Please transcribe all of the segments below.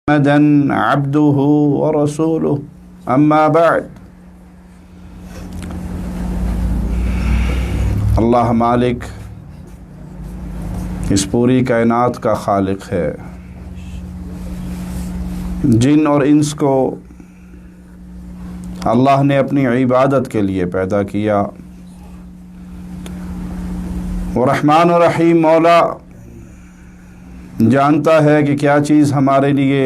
محمدًا عبده ورسوله اما بعد اللہ مالک اس پوری کائنات کا خالق ہے۔ جن اور انس کو اللہ نے اپنی عبادت کے لیے پیدا کیا۔ وہ رحمان و رحیم مولا جانتا ہے کہ کیا چیز ہمارے لیے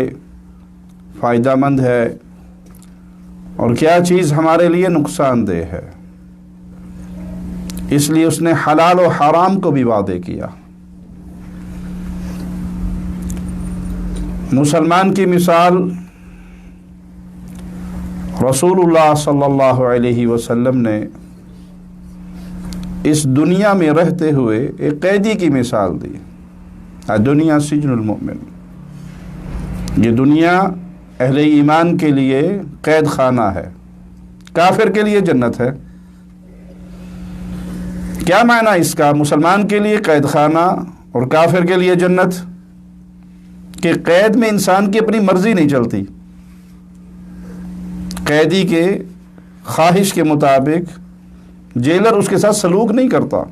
فائدہ مند ہے اور کیا چیز ہمارے لیے نقصان دہ ہے، اس لیے اس نے حلال و حرام کو بھی واضح کیا۔ مسلمان کی مثال رسول اللہ صلی اللہ علیہ وسلم نے اس دنیا میں رہتے ہوئے ایک قیدی کی مثال دی۔ دنیا سجن المؤمن، یہ دنیا اہل ایمان کے لیے قید خانہ ہے، کافر کے لیے جنت ہے۔ کیا معنی اس کا؟ مسلمان کے لیے قید خانہ اور کافر کے لیے جنت، کہ قید میں انسان کی اپنی مرضی نہیں چلتی، قیدی کے خواہش کے مطابق جیلر اس کے ساتھ سلوک نہیں کرتا،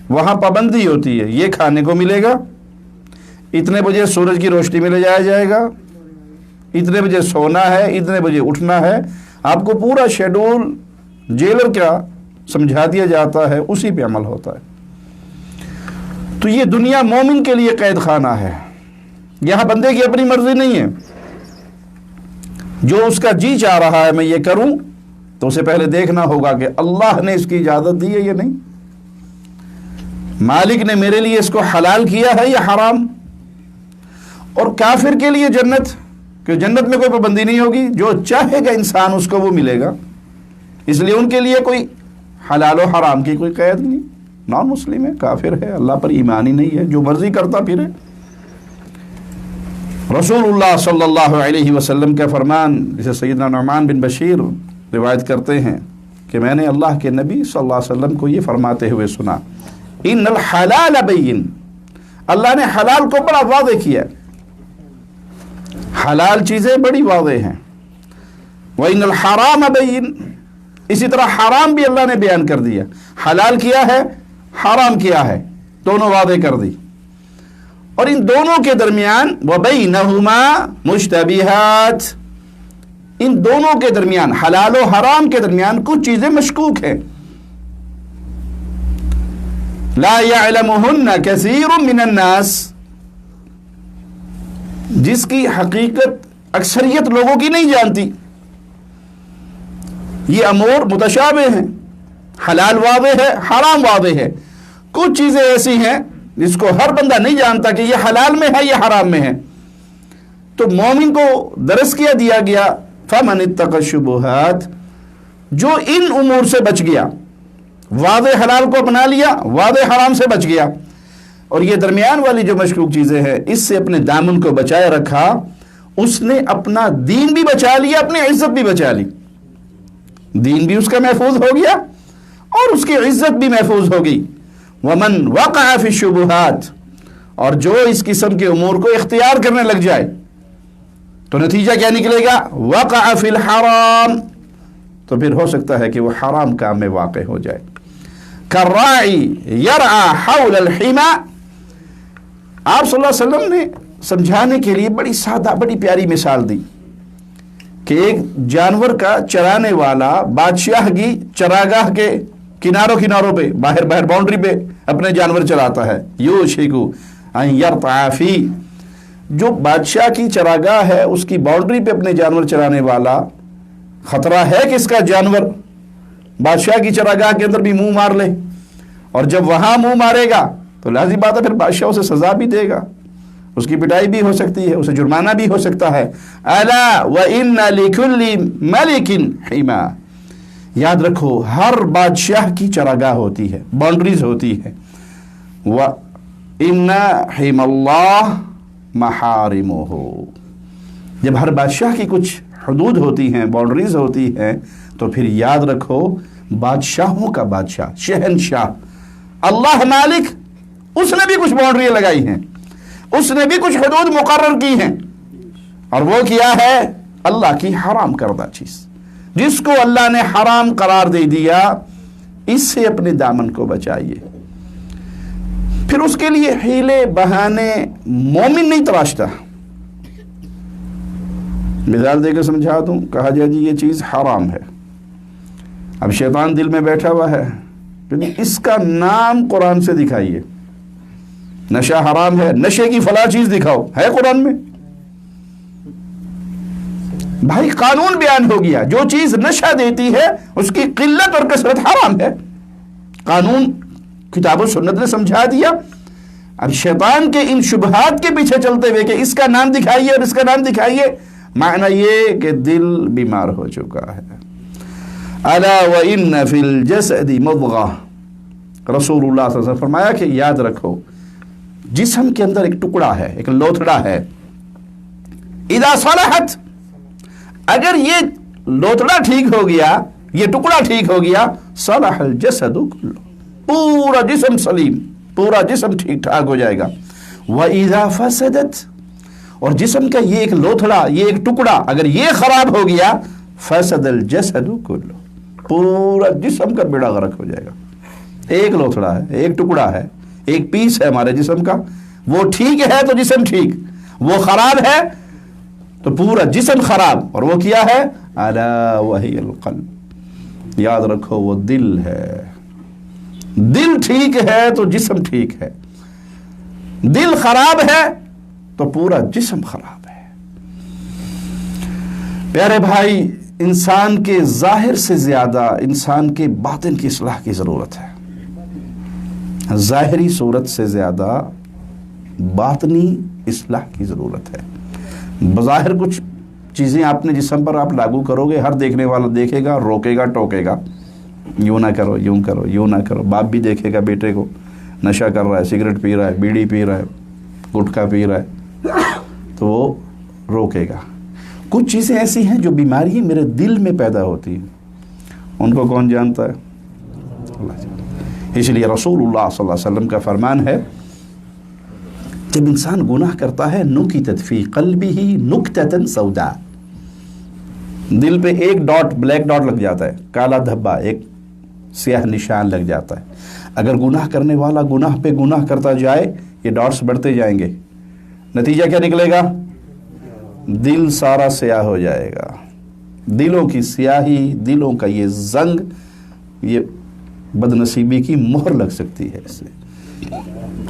وہاں پابندی ہوتی ہے، یہ کھانے کو ملے گا، اتنے بجے سورج کی روشنی میں لے جایا جائے گا، اتنے بجے سونا ہے، اتنے بجے اٹھنا ہے، آپ کو پورا شیڈول جیلر کا سمجھا دیا جاتا ہے، اسی پہ عمل ہوتا ہے۔ تو یہ دنیا مومن کے لیے قید خانہ ہے، یہاں بندے کی اپنی مرضی نہیں ہے، جو اس کا جی چاہ رہا ہے میں یہ کروں، تو اسے پہلے دیکھنا ہوگا کہ اللہ نے اس کی اجازت دی ہے یا نہیں، مالک نے میرے لیے اس کو حلال کیا ہے یا حرام۔ اور کافر کے لیے جنت، کہ جنت میں کوئی پابندی نہیں ہوگی، جو چاہے گا انسان اس کو وہ ملے گا، اس لیے ان کے لیے کوئی حلال و حرام کی کوئی قید نہیں۔ نان مسلم ہے، کافر ہے، اللہ پر ایمان ہی نہیں ہے، جو مرضی کرتا پھرے۔ رسول اللہ صلی اللہ علیہ وسلم کا فرمان، جسے سیدنا نعمان بن بشیر روایت کرتے ہیں کہ میں نے اللہ کے نبی صلی اللہ علیہ وسلم کو یہ فرماتے ہوئے سنا، ان الحلال بین، اللہ نے حلال کو بڑا واضح کیا، حلال چیزیں بڑی واضح ہیں، وَإِنَّ الْحَرَامَ بَيِّن، اسی طرح حرام بھی اللہ نے بیان کر دیا، حلال کیا ہے، حرام کیا ہے، دونوں واضح کر دی۔ اور ان دونوں کے درمیان وَبَيْنَهُمَا مُشْتَبِهَاتٌ، ان دونوں کے درمیان، حلال و حرام کے درمیان کچھ چیزیں مشکوک ہیں، لا يعلمهن كثير من الناس، جس کی حقیقت اکثریت لوگوں کی نہیں جانتی۔ یہ امور متشابہ ہیں، حلال واضح ہے، حرام واضح ہے، کچھ چیزیں ایسی ہیں جس کو ہر بندہ نہیں جانتا کہ یہ حلال میں ہے یہ حرام میں ہے۔ تو مومن کو درس کیا دیا گیا، فَمَنِ اتَّقَى الشُّبُهَاتِ، جو ان امور سے بچ گیا، واضح حلال کو اپنا لیا، واضح حرام سے بچ گیا، اور یہ درمیان والی جو مشکوک چیزیں ہیں اس سے اپنے دامن کو بچائے رکھا، اس نے اپنا دین بھی بچا لیا، اپنی عزت بھی بچا لی، دین بھی اس کا محفوظ ہو گیا اور اس کی عزت بھی محفوظ ہو گئی۔ وَمَنْ وَقَعَ فِي الشُّبُهَاتِ، اور جو اس قسم کے امور کو اختیار کرنے لگ جائے تو نتیجہ کیا نکلے گا؟ وَقَعَ فِي الْحَرَامِ، تو پھر ہو سکتا ہے کہ وہ حرام کام میں واقع ہو جائے۔ كَالرَّاعِ يَرْعَى حَوْلَ الْحِمَى، آپ صلی اللہ علیہ وسلم نے سمجھانے کے لیے بڑی سادہ بڑی پیاری مثال دی کہ ایک جانور کا چرانے والا بادشاہ کی چراگاہ کے کناروں پہ باہر باؤنڈری پہ اپنے جانور چلاتا ہے، یوشکو ان یرتع فی، جو بادشاہ کی چراگاہ ہے اس کی باؤنڈری پہ اپنے جانور چرانے والا، خطرہ ہے کہ اس کا جانور بادشاہ کی چراگاہ کے اندر بھی منہ مار لے، اور جب وہاں منہ مارے گا تو لازم بات ہے پھر بادشاہ اسے سزا بھی دے گا، اس کی پٹائی بھی ہو سکتی ہے، اسے جرمانہ بھی ہو سکتا ہے۔ الا وَإِنَّ لِكُلِّ مَلِكٍ حِمَى، یاد رکھو ہر بادشاہ کی چراگاہ ہوتی ہے، باؤنڈریز ہوتی ہے۔ وَإِنَّ حِمَى اللَّهِ مَحَارِمُهُ، جب ہر بادشاہ کی کچھ حدود ہوتی ہیں، باؤنڈریز ہوتی ہیں، تو پھر یاد رکھو بادشاہوں کا بادشاہ، شہنشاہ اللہ مالک، اس نے بھی کچھ باؤنڈریاں لگائی ہیں، اس نے بھی کچھ حدود مقرر کی ہیں، اور وہ کیا ہے؟ اللہ کی حرام کردہ چیز، جس کو اللہ نے حرام قرار دے دیا، اس سے اپنے دامن کو بچائیے۔ پھر اس کے لیے حیلے بہانے مومن نہیں تراشتا۔ مثال دے کے سمجھا دوں، کہا جائے جی یہ چیز حرام ہے، اب شیطان دل میں بیٹھا ہوا ہے کہ اس کا نام قرآن سے دکھائیے، نشہ حرام ہے، نشے کی فلاں چیز دکھاؤ، ہے قرآن میں؟ بھائی قانون بیان ہو گیا، جو چیز نشہ دیتی ہے اس کی قلت اور کثرت حرام ہے، قانون کتاب و سنت نے سمجھا دیا۔ اب شیطان کے ان شبہات کے پیچھے چلتے ہوئے کہ اس کا نام دکھائیے اور اس کا نام دکھائیے، معنی یہ کہ دل بیمار ہو چکا ہے۔ الا وان فی الجسد مضغہ، رسول اللہ صلی اللہ علیہ وسلم فرمایا کہ یاد رکھو جسم کے اندر ایک ٹکڑا ہے، ایک لوتھڑا ہے، اذا صلحت، اگر یہ لوتھڑا ٹھیک ہو گیا، یہ ٹکڑا ٹھیک ہو گیا، صلح الجسد کلہ، پورا جسم سلیم، پورا جسم ٹھیک ٹھاک ہو جائے گا۔ وَإِذَا فَسَدَتْ، اور جسم کا یہ ایک لوتھڑا، یہ ایک ٹکڑا اگر یہ خراب ہو گیا، فَسَدَ الْجَسَدُ كُلُّ، پورا جسم کا بیڑا غرق ہو جائے گا۔ ایک لوتھڑا ہے، ایک ٹکڑا ہے، ایک پیس ہے ہمارے جسم کا، وہ ٹھیک ہے تو جسم ٹھیک، وہ خراب ہے تو پورا جسم خراب، اور وہ کیا ہے؟ الا وہی القلب، یاد رکھو وہ دل ہے۔ دل ٹھیک ہے تو جسم ٹھیک ہے، دل خراب ہے تو پورا جسم خراب ہے۔ پیارے بھائی، انسان کے ظاہر سے زیادہ انسان کے باطن کی اصلاح کی ضرورت ہے، ظاہری صورت سے زیادہ باطنی اصلاح کی ضرورت ہے۔ بظاہر کچھ چیزیں آپ نے جسم پر آپ لاگو کرو گے، ہر دیکھنے والا دیکھے گا، روکے گا، ٹوکے گا، یوں نہ کرو، یوں کرو، یوں نہ کرو۔ باپ بھی دیکھے گا بیٹے کو نشہ کر رہا ہے، سگریٹ پی رہا ہے، بیڑی پی رہا ہے، گٹکا پی رہا ہے، تو وہ روکے گا۔ کچھ چیزیں ایسی ہیں جو بیماری میرے دل میں پیدا ہوتی ہیں، ان کو کون جانتا ہے؟ اللہ جانتا ہے۔ اس لیے رسول اللہ صلی اللہ علیہ وسلم کا فرمان ہے، جب انسان گناہ کرتا ہے، نکتت فی قلبہ نکتۃ سوداء، دل پہ ایک ڈاٹ، بلیک ڈاٹ لگ جاتا ہے، کالا دھبا، ایک سیاہ نشان لگ جاتا ہے۔ اگر گناہ کرنے والا گناہ پہ گناہ کرتا جائے، یہ ڈاٹس بڑھتے جائیں گے، نتیجہ کیا نکلے گا؟ دل سارا سیاہ ہو جائے گا۔ دلوں کی سیاہی، دلوں کا یہ زنگ، یہ بدنصیبی کی مہر لگ سکتی ہے اس سے۔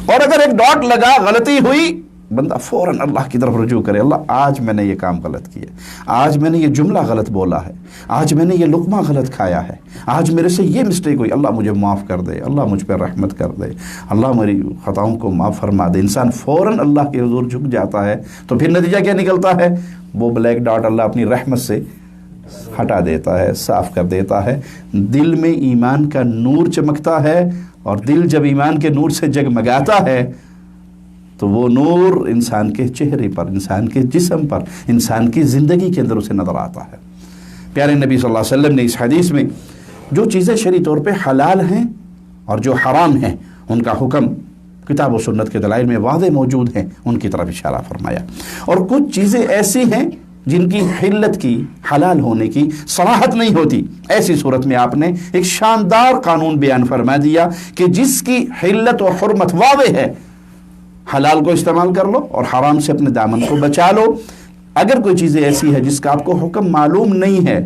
اور اگر ایک ڈاٹ لگا، غلطی ہوئی، بندہ فوراً اللہ کی طرف رجوع کرے، اللہ آج میں نے یہ کام غلط کیا، آج میں نے یہ جملہ غلط بولا ہے، آج میں نے یہ لقمہ غلط کھایا ہے، آج میرے سے یہ مسٹیک ہوئی، اللہ مجھے معاف کر دے، اللہ مجھ پہ رحمت کر دے، اللہ میری خطاؤں کو معاف فرما دے۔ انسان فوراً اللہ کے حضور جھک جاتا ہے، تو پھر نتیجہ کیا نکلتا ہے؟ وہ بلیک ڈاٹ اللہ اپنی رحمت سے ہٹا دیتا ہے، صاف کر دیتا ہے۔ دل میں ایمان کا نور چمکتا ہے، اور دل جب ایمان کے نور سے جگمگاتا ہے تو وہ نور انسان کے چہرے پر، انسان کے جسم پر، انسان کی زندگی کے اندر اسے نظر آتا ہے۔ پیارے نبی صلی اللہ علیہ وسلم نے اس حدیث میں جو چیزیں شرعی طور پہ حلال ہیں اور جو حرام ہیں، ان کا حکم کتاب و سنت کے دلائل میں واضح موجود ہیں، ان کی طرف اشارہ فرمایا۔ اور کچھ چیزیں ایسی ہیں جن کی حلت کی، حلال ہونے کی صراحت نہیں ہوتی، ایسی صورت میں آپ نے ایک شاندار قانون بیان فرما دیا کہ جس کی حلت و حرمت واضح ہے، حلال کو استعمال کر لو اور حرام سے اپنے دامن کو بچا لو۔ اگر کوئی چیزیں ایسی ہے جس کا آپ کو حکم معلوم نہیں ہے،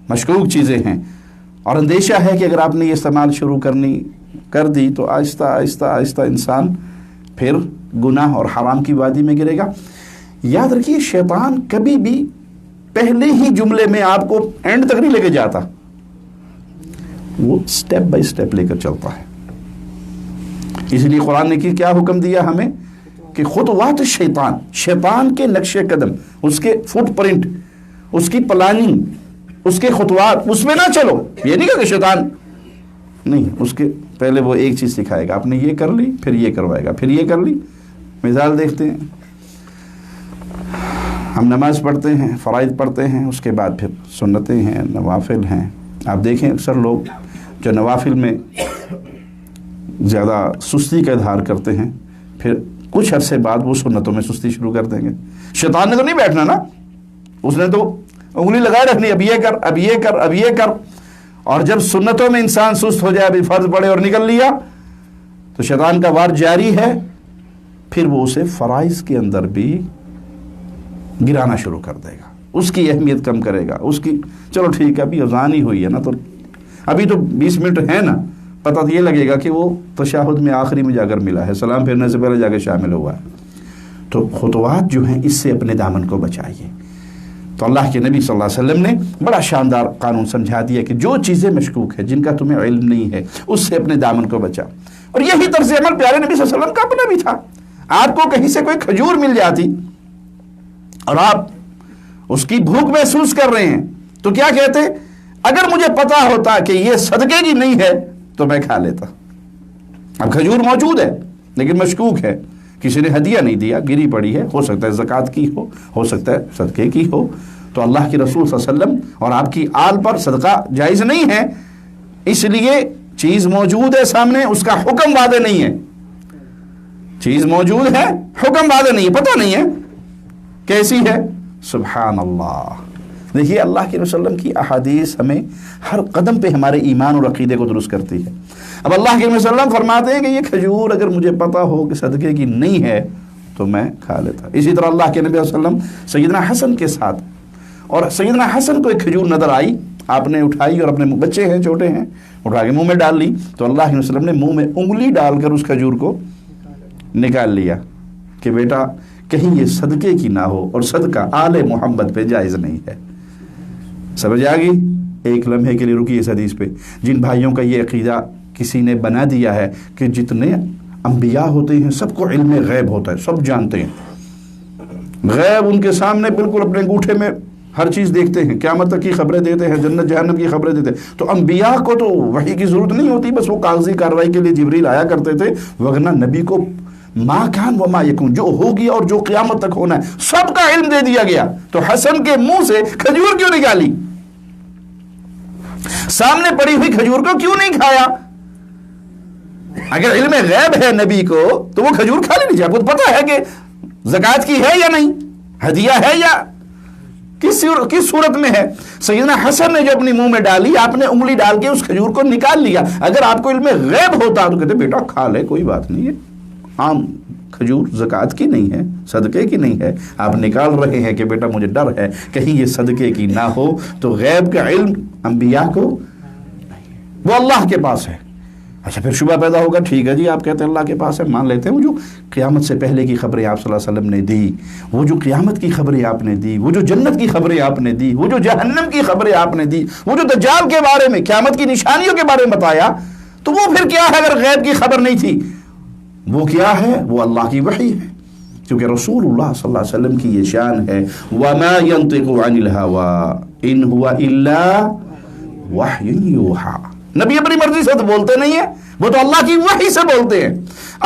مشکوک چیزیں ہیں، اور اندیشہ ہے کہ اگر آپ نے یہ استعمال شروع کر دی تو آہستہ آہستہ آہستہ انسان پھر گناہ اور حرام کی وادی میں گرے گا، یاد رکھیے شیطان کبھی بھی پہلے ہی جملے میں آپ کو اینڈ تک نہیں لے کے جاتا، وہ سٹیپ بائی سٹیپ لے کر چلتا ہے۔ اس لیے قرآن نے کیا حکم دیا ہمیں کہ خطوات شیطان، شیطان کے نقش قدم، اس کے فٹ پرنٹ، اس کی پلاننگ، اس کے خطوات، اس میں نہ چلو۔ یہ نہیں کہ شیطان نہیں، اس کے پہلے وہ ایک چیز سکھائے گا، آپ نے یہ کر لی، پھر یہ کروائے گا، پھر یہ کر لی۔ مثال دیکھتے ہیں، ہم نماز پڑھتے ہیں، فرائض پڑھتے ہیں، اس کے بعد پھر سنتیں ہیں، نوافل ہیں۔ آپ دیکھیں اکثر لوگ جو نوافل میں زیادہ سستی کا اظہار کرتے ہیں، پھر کچھ عرصے بعد وہ سنتوں میں سستی شروع کر دیں گے۔ شیطان نے تو نہیں بیٹھنا نا، اس نے تو انگلی لگائے رکھنی، اب یہ کر، اب یہ کر، اب یہ کر. اور جب سنتوں میں انسان سست ہو جائے، ابھی فرض پڑے اور نکل لیا، تو شیطان کا وار جاری ہے، پھر وہ اسے فرائض کے اندر بھی گرانا شروع کر دے گا، اس کی اہمیت کم کرے گا، اس کی چلو ٹھیک ہے ابھی اذان ہی ہوئی ہے نا، تو ابھی تو 20 منٹ ہے نا، پتہ تو یہ لگے گا کہ وہ تشہد میں آخری میں جا کر ملا ہے، سلام پھیرنے سے پہلے جا کے شامل ہوا ہے. تو خطوات جو ہیں اس سے اپنے دامن کو بچائیے. تو اللہ کے نبی صلی اللہ علیہ وسلم نے بڑا شاندار قانون سمجھا دیا کہ جو چیزیں مشکوک ہیں، جن کا تمہیں علم نہیں ہے، اس سے اپنے دامن کو بچا. اور یہی طرز عمل پیارے نبی صلی اللہ علیہ وسلم کا اپنا بھی تھا. آپ کو کہیں سے کوئی کھجور مل جاتی اور آپ اس کی بھوک محسوس کر رہے ہیں تو کیا کہتے؟ اگر مجھے پتا ہوتا کہ یہ صدقے کی نہیں ہے تو میں کھا لیتا. اب کھجور موجود ہے لیکن مشکوک ہے، کسی نے ہدیہ نہیں دیا، گری پڑی ہے، ہو سکتا ہے زکوٰۃ کی ہو سکتا ہے صدقے کی ہو، تو اللہ کے رسول صلی اللہ علیہ وسلم اور آپ کی آل پر صدقہ جائز نہیں ہے. اس لیے چیز موجود ہے سامنے، اس کا حکم واضح نہیں ہے. چیز موجود ہے، حکم واضح نہیں ہے، پتہ نہیں ہے کیسی ہے. سبحان اللہ. دیکھیے اللہ کے رسول وسلم کی احادیث ہمیں ہر قدم پہ ہمارے ایمان اور عقیدے کو درست کرتی ہے. اب اللہ کے رسول وسلم فرماتے ہیں کہ یہ کھجور اگر مجھے پتہ ہو کہ صدقے کی نہیں ہے تو میں کھا لیتا. اسی طرح اللہ کے نبی صلی اللہ علیہ وسلم سیدنا حسن کے ساتھ، اور سیدنا حسن کو ایک کھجور نظر آئی، آپ نے اٹھائی اور اپنے بچے ہیں چھوٹے ہیں اٹھا کے منہ میں ڈال لی، تو اللہ کے وسلم نے منہ میں انگلی ڈال کر اس کھجور کو نکال لیا کہ بیٹا کہیں یہ صدقے کی نہ ہو، اور صدقہ آل محمد پہ جائز نہیں ہے. سمجھ آ گئی؟ ایک لمحے کے لیے رکی اس حدیث پہ. جن بھائیوں کا یہ عقیدہ کسی نے بنا دیا ہے کہ جتنے انبیاء ہوتے ہیں سب کو علم غیب ہوتا ہے، سب جانتے ہیں غیب، ان کے سامنے بالکل اپنے انگوٹھے میں ہر چیز دیکھتے ہیں، قیامت تک کی خبریں دیتے ہیں، جنت جہنم کی خبریں دیتے ہیں، تو انبیاء کو تو وحی کی ضرورت نہیں ہوتی، بس وہ کاغذی کارروائی کے لیے جبریل آیا کرتے تھے. ورنہ نبی کو ما کان و ما یکون، جو ہوگی اور جو قیامت تک ہونا ہے سب کا علم دے دیا گیا. تو حسن کے منہ سے کھجور کیوں نکالی؟ سامنے پڑی ہوئی کھجور کو کیوں نہیں کھایا؟ اگر علم غیب ہے نبی کو تو وہ کھجور کھا لینی چاہیے. آپ کو پتا ہے کہ زکوٰۃ کی ہے یا نہیں، ہدیہ ہے یا کس صورت میں ہے. سیدنا حسن نے جو اپنی منہ میں ڈالی، آپ نے انگلی ڈال کے اس کھجور کو نکال لیا. اگر آپ کو علم غیب ہوتا تو کہتے بیٹا کھا لے، کوئی بات نہیں ہے، عام کھجور زکوٰۃ کی نہیں ہے، صدقے کی نہیں ہے. آپ نکال رہے ہیں کہ بیٹا مجھے ڈر ہے کہیں یہ صدقے کی نہ ہو. تو غیب کا علم انبیاء کو نہیں، وہ اللہ کے پاس ہے. اچھا پھر شبہ پیدا ہوگا، ٹھیک ہے جی آپ کہتے ہیں اللہ کے پاس ہے، مان لیتے ہیں. وہ جو قیامت سے پہلے کی خبریں آپ صلی اللہ علیہ وسلم نے دی، وہ جو قیامت کی خبریں آپ نے دی، وہ جو جنت کی خبریں آپ نے دی، وہ جو جہنم کی خبریں آپ نے دی، وہ جو دجال کے بارے میں، قیامت کی نشانیوں کے بارے میں بتایا، تو وہ پھر کیا ہے اگر غیب کی خبر نہیں تھی؟ وہ کیا ہے؟ وہ اللہ کی وحی ہے. کیونکہ رسول اللہ صلی اللہ علیہ وسلم کی یہ شان ہے، وَمَا يَنطِقُ عَنِ الْهَوَىٰ إِنْ هُوَ إِلَّا وَحْيٌ يُوحَىٰ. نبی اپنی مرضی سے تو بولتے نہیں ہیں، وہ تو اللہ کی وحی سے بولتے ہیں.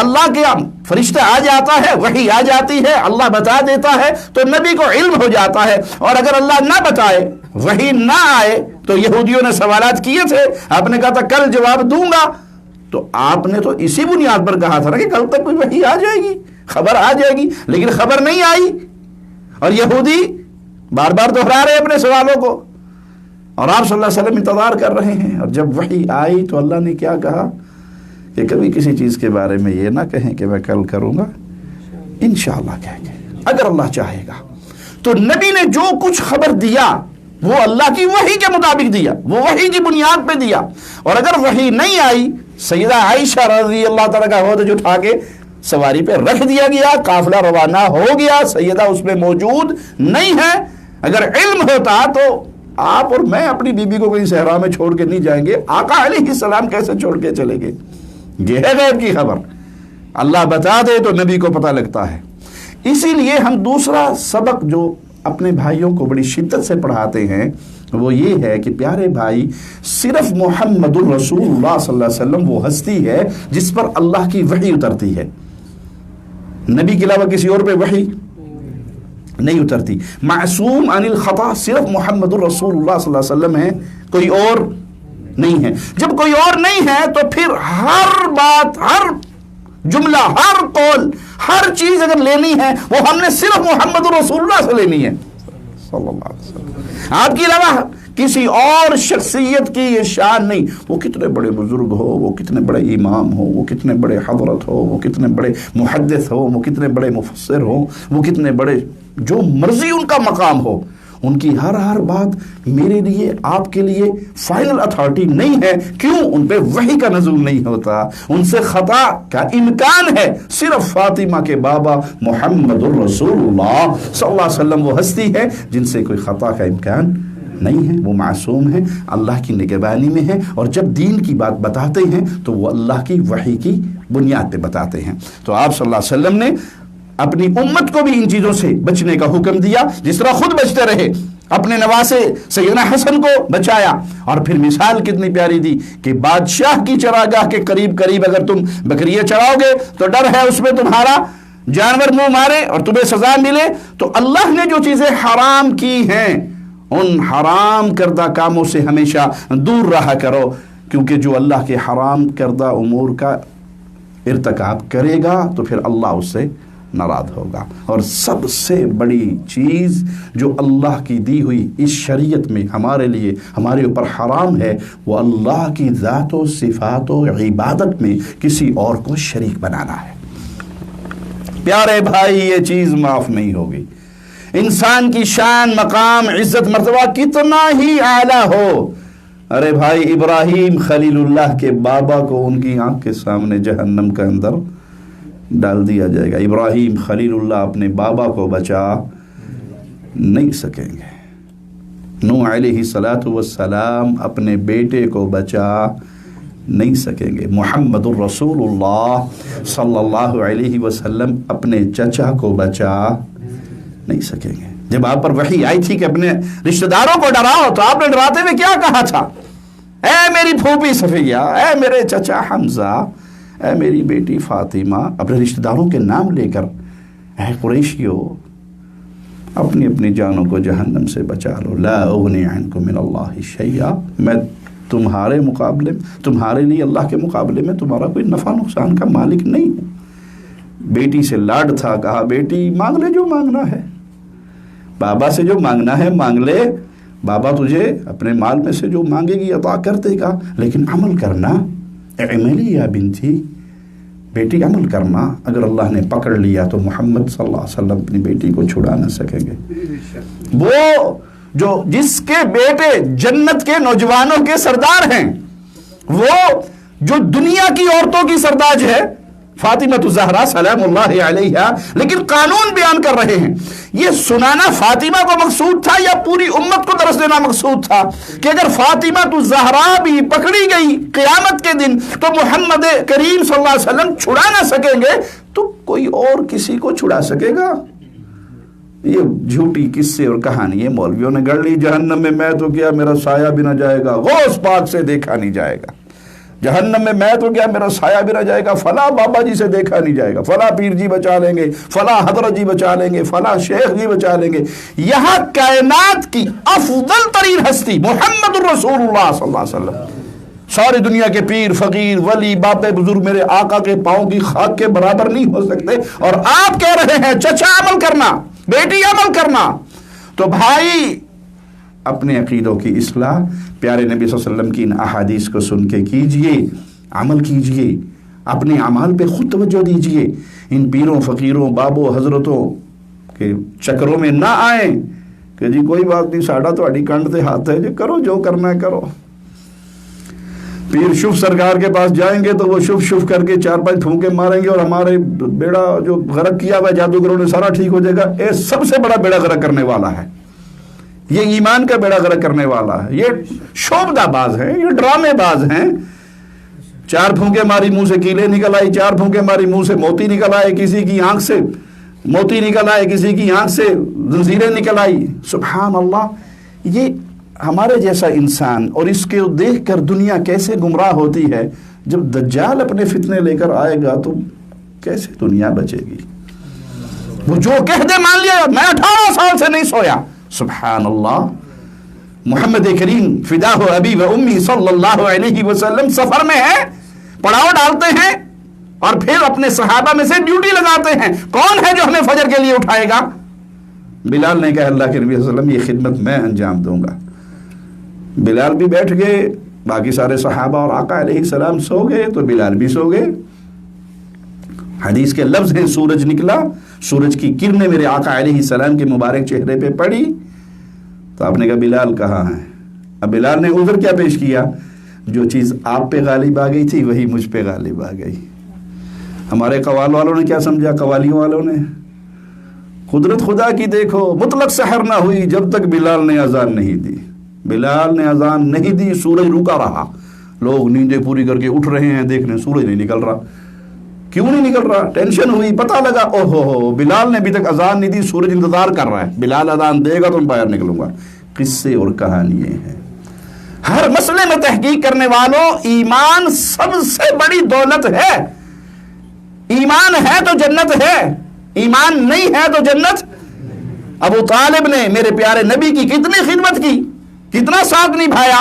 اللہ کے فرشتہ آ جاتا ہے، وحی آ جاتی ہے، اللہ بتا دیتا ہے تو نبی کو علم ہو جاتا ہے. اور اگر اللہ نہ بتائے، وحی نہ آئے، تو یہودیوں نے سوالات کیے تھے، آپ نے کہا تھا کل جواب دوں گا، تو آپ نے تو اسی بنیاد پر کہا تھا نا کہ کل تک کوئی وحی آ جائے گی، خبر آ جائے گی، لیکن خبر نہیں آئی. اور یہودی بار بار دہرا رہے اپنے سوالوں کو، اور آپ صلی اللہ علیہ وسلم انتظار کر رہے ہیں. اور جب وحی آئی تو اللہ نے کیا کہا کہ کبھی کسی چیز کے بارے میں یہ نہ کہیں کہ میں کل کروں گا، انشاءاللہ کہہ کے اگر اللہ چاہے گا. تو نبی نے جو کچھ خبر دیا وہ اللہ کی وحی کے مطابق دیا، وہ وحی کی بنیاد پہ دیا. اور اگر وحی نہیں آئی، سیدہ عائشہ رضی اللہ تعالیٰ کا عہدہ جو اٹھا کے سواری پہ رکھ دیا گیا، قافلہ روانہ ہو گیا، سیدہ اس میں موجود نہیں ہے. اگر علم ہوتا تو آپ اور میں اپنی بیوی کو کہیں صحرا میں چھوڑ کے نہیں جائیں گے. آقا علیہ السلام کیسے چھوڑ کے چلے گئے؟ یہ ہے غیب کی خبر. اللہ بتا دے تو نبی کو پتہ لگتا ہے. اسی لیے ہم دوسرا سبق جو اپنے بھائیوں کو بڑی شدت سے پڑھاتے ہیں وہ یہ ہے کہ پیارے بھائی، صرف محمد الرسول اللہ صلی اللہ علیہ وسلم وہ ہستی ہے جس پر اللہ کی وحی اترتی ہے. نبی کے علاوہ کسی اور پہ وحی نہیں اترتی. معصوم عن الخطا صرف محمد الرسول اللہ صلی اللہ علیہ وسلم ہے، کوئی اور نہیں ہے. جب کوئی اور نہیں ہے تو پھر ہر بات، ہر جملہ، ہر قول، ہر چیز اگر لینی ہے وہ ہم نے صرف محمد الرسول اللہ سے لینی ہے صلی اللہ علیہ وسلم. آپ کے علاوہ کسی اور شخصیت کی یہ شان نہیں. وہ کتنے بڑے بزرگ ہو، وہ کتنے بڑے امام ہو، وہ کتنے بڑے حضرت ہو، وہ کتنے بڑے محدث ہو، وہ کتنے بڑے مفسر ہو، وہ کتنے بڑے، جو مرضی ان کا مقام ہو، ان کی ہر بات میرے لیے، آپ کے لیے فائنل اتھارٹی نہیں ہے. کیوں؟ ان پہ وحی کا نزول نہیں ہوتا، ان سے خطا کا امکان ہے. صرف فاطمہ کے بابا محمد الرسول اللہ صلی اللہ علیہ وسلم وہ ہستی ہے جن سے کوئی خطا کا امکان نہیں ہے. وہ معصوم ہیں، اللہ کی نگہبانی میں ہیں، اور جب دین کی بات بتاتے ہیں تو وہ اللہ کی وحی کی بنیاد پہ بتاتے ہیں. تو آپ صلی اللہ علیہ وسلم نے اپنی امت کو بھی ان چیزوں سے بچنے کا حکم دیا، جس طرح خود بچتے رہے. اپنے نواسے سیدنا حسن کو بچایا، اور پھر مثال کتنی پیاری دی کہ بادشاہ کی چراگاہ کے قریب اگر تم بکریے چراؤ گے تو ڈر ہے اس میں تمہارا جانور منہ مارے اور تمہیں سزا ملے. تو اللہ نے جو چیزیں حرام کی ہیں ان حرام کردہ کاموں سے ہمیشہ دور رہا کرو، کیونکہ جو اللہ کے حرام کردہ امور کا ارتکاب کرے گا تو پھر اللہ اس سے ناراض ہوگا. اور سب سے بڑی چیز جو اللہ کی دی ہوئی اس شریعت میں ہمارے لیے، ہمارے اوپر حرام ہے، وہ اللہ کی ذات و صفات و عبادت میں کسی اور کو شریک بنانا ہے. پیارے بھائی، یہ چیز معاف نہیں ہوگی. انسان کی شان، مقام، عزت، مرتبہ کتنا ہی اعلیٰ ہو، ارے بھائی ابراہیم خلیل اللہ کے بابا کو ان کی آنکھ کے سامنے جہنم کے اندر ڈال دیا جائے گا. ابراہیم خلیل اللہ اپنے بابا کو بچا نہیں سکیں گے. نوح علیہ السلام اپنے بیٹے کو بچا نہیں سکیں گے. محمد الرسول اللہ صلی اللہ علیہ وسلم اپنے چچا کو بچا نہیں سکیں گے. جب آپ پر وحی آئی تھی کہ اپنے رشتہ داروں کو ڈراؤ تو آپ نے ڈراتے ہوئے کیا کہا تھا؟ اے میری پھوپھی صفیہ، اے میرے چچا حمزہ، اے میری بیٹی فاطمہ، اپنے رشتہ داروں کے نام لے کر، اے قریشیو، اپنی اپنی جانوں کو جہنم سے بچا لو. لا اغنی عنکم من اللہ شیئا، میں تمہارے مقابلے، تمہارے لیے اللہ کے مقابلے میں تمہارا کوئی نفع نقصان کا مالک نہیں ہوں. بیٹی سے لاڈ تھا، کہا بیٹی مانگ لے جو مانگنا ہے، بابا سے جو مانگنا ہے مانگ لے، بابا تجھے اپنے مال میں سے جو مانگے گی عطا کر دے گا، لیکن عمل کرنا. اعملی یا بنتی، بیٹی عمل کرنا. اگر اللہ نے پکڑ لیا تو محمد صلی اللہ علیہ وسلم اپنی بیٹی کو چھڑا نہ سکیں گے. وہ جس کے بیٹے جنت کے نوجوانوں کے سردار ہیں، وہ جو دنیا کی عورتوں کی سرداج ہے فاطمہ الزہرا سلام اللہ علیہا، لیکن قانون بیان کر رہے ہیں. یہ سنانا فاطمہ کو مقصود تھا یا پوری امت کو درس دینا مقصود تھا کہ اگر فاطمہ الزہرا بھی پکڑی گئی قیامت کے دن تو محمد کریم صلی اللہ علیہ وسلم چھڑا نہ سکیں گے تو کوئی اور کسی کو چھڑا سکے گا؟ یہ جھوٹی قصے اور کہانی ہے مولویوں نے گڑھ لی. جہنم میں میں تو کیا میرا سایہ بھی نہ جائے گا، غوث پاک سے دیکھا نہیں جائے گا. جہنم میں تو کیا میرا سایہ بھی نہ جائے گا، فلاں بابا جی سے دیکھا نہیں جائے گا، فلاں پیر جی بچا لیں گے، فلاں حضرت جی بچا لیں گے، فلاں شیخ جی بچا لیں گے. یہاں کائنات کی افضل ترین ہستی محمد الرسول اللہ صلی اللہ علیہ وسلم، ساری دنیا کے پیر، فقیر، ولی، باپ بزرگ میرے آقا کے پاؤں کی خاک کے برابر نہیں ہو سکتے، اور آپ کہہ رہے ہیں چچا عمل کرنا، بیٹی عمل کرنا. تو بھائی اپنے عقیدوں کی اصلاح پیارے نبی صلی اللہ علیہ وسلم کی ان احادیث کو سن کے کیجئے، عمل کیجئے، اپنے اعمال پہ خود توجہ دیجئے. ان پیروں، فقیروں، بابوں، حضرتوں کے چکروں میں نہ آئیں کہ جی کوئی بات نہیں، ساڑھا تو اڑی کنڈ تے ہاتھ ہے، جی کرو جو کرنا ہے کرو. پیر شف سرکار کے پاس جائیں گے تو وہ شف کر کے 4-5 تھوکے ماریں گے اور ہمارے بیڑا جو غرق کیا ہوا جادوگروں نے سارا ٹھیک ہو جائے گا. یہ سب سے بڑا بیڑا غرق کرنے والا ہے، یہ ایمان کا بیڑا غرق کرنے والا ہے. یہ شعبدہ باز ہیں، یہ ڈرامے باز ہیں. 4 پھونکے ماری منہ سے کیلے نکل آئی، 4 پھونکے ماری منہ سے موتی نکل آئے، کسی کی آنکھ سے موتی نکل آئے، کسی کی آنکھ سے زنجیریں نکل آئی. سبحان اللہ. یہ ہمارے جیسا انسان، اور اس کے دیکھ کر دنیا کیسے گمراہ ہوتی ہے. جب دجال اپنے فتنے لے کر آئے گا تو کیسے دنیا بچے گی؟ وہ جو کہہ دے مان لیا. میں 18 سال سے نہیں سویا. سبحان اللہ. محمد کریم فداہ ابی و امی صلی اللہ علیہ وسلم سفر میں ہیں، پڑاؤ ڈالتے ہیں اور پھر اپنے صحابہ میں سے ڈیوٹی لگاتے ہیں. کون ہے جو ہمیں فجر کے لیے اٹھائے گا؟ بلال نے کہا اللہ کے نبی صلی اللہ علیہ وسلم یہ خدمت میں انجام دوں گا. بلال بھی بیٹھ گئے, باقی سارے صحابہ اور آقا علیہ السلام سو گئے تو بلال بھی سو گئے. حدیث کے لفظ ہیں سورج نکلا, سورج کی کرنیں میرے آقا علیہ السلام کے مبارک چہرے پہ پڑی تو آپ نے کہا بلال کہاں ہے؟ اب بلال نے عذر کیا پیش کیا؟ جو چیز آپ پہ غالب آ گئی تھی وہی مجھ پہ غالب آ گئی. ہمارے قوال والوں نے کیا سمجھا؟ قوالیوں والوں نے قدرت خدا کی دیکھو, مطلق سحر نہ ہوئی جب تک بلال نے اذان نہیں دی. بلال نے اذان نہیں دی, سورج رکا رہا, لوگ نیندیں پوری کر کے اٹھ رہے ہیں, دیکھنے سورج نہیں نکل رہا. کیوں نہیں نکل رہا؟ ٹینشن ہوئی, پتہ لگا او ہو بلال نے ابھی تک اذان نہیں دی, سورج انتظار کر رہا ہے, بلال اذان دے گا تو میں باہر نکلوں گا. قصے اور کہانیاں ہیں. ہر مسئلے میں تحقیق کرنے والوں, ایمان سب سے بڑی دولت ہے. ایمان ہے تو جنت ہے, ایمان نہیں ہے تو جنت. ابو طالب نے میرے پیارے نبی کی کتنی خدمت کی, کتنا ساتھ نبھایا,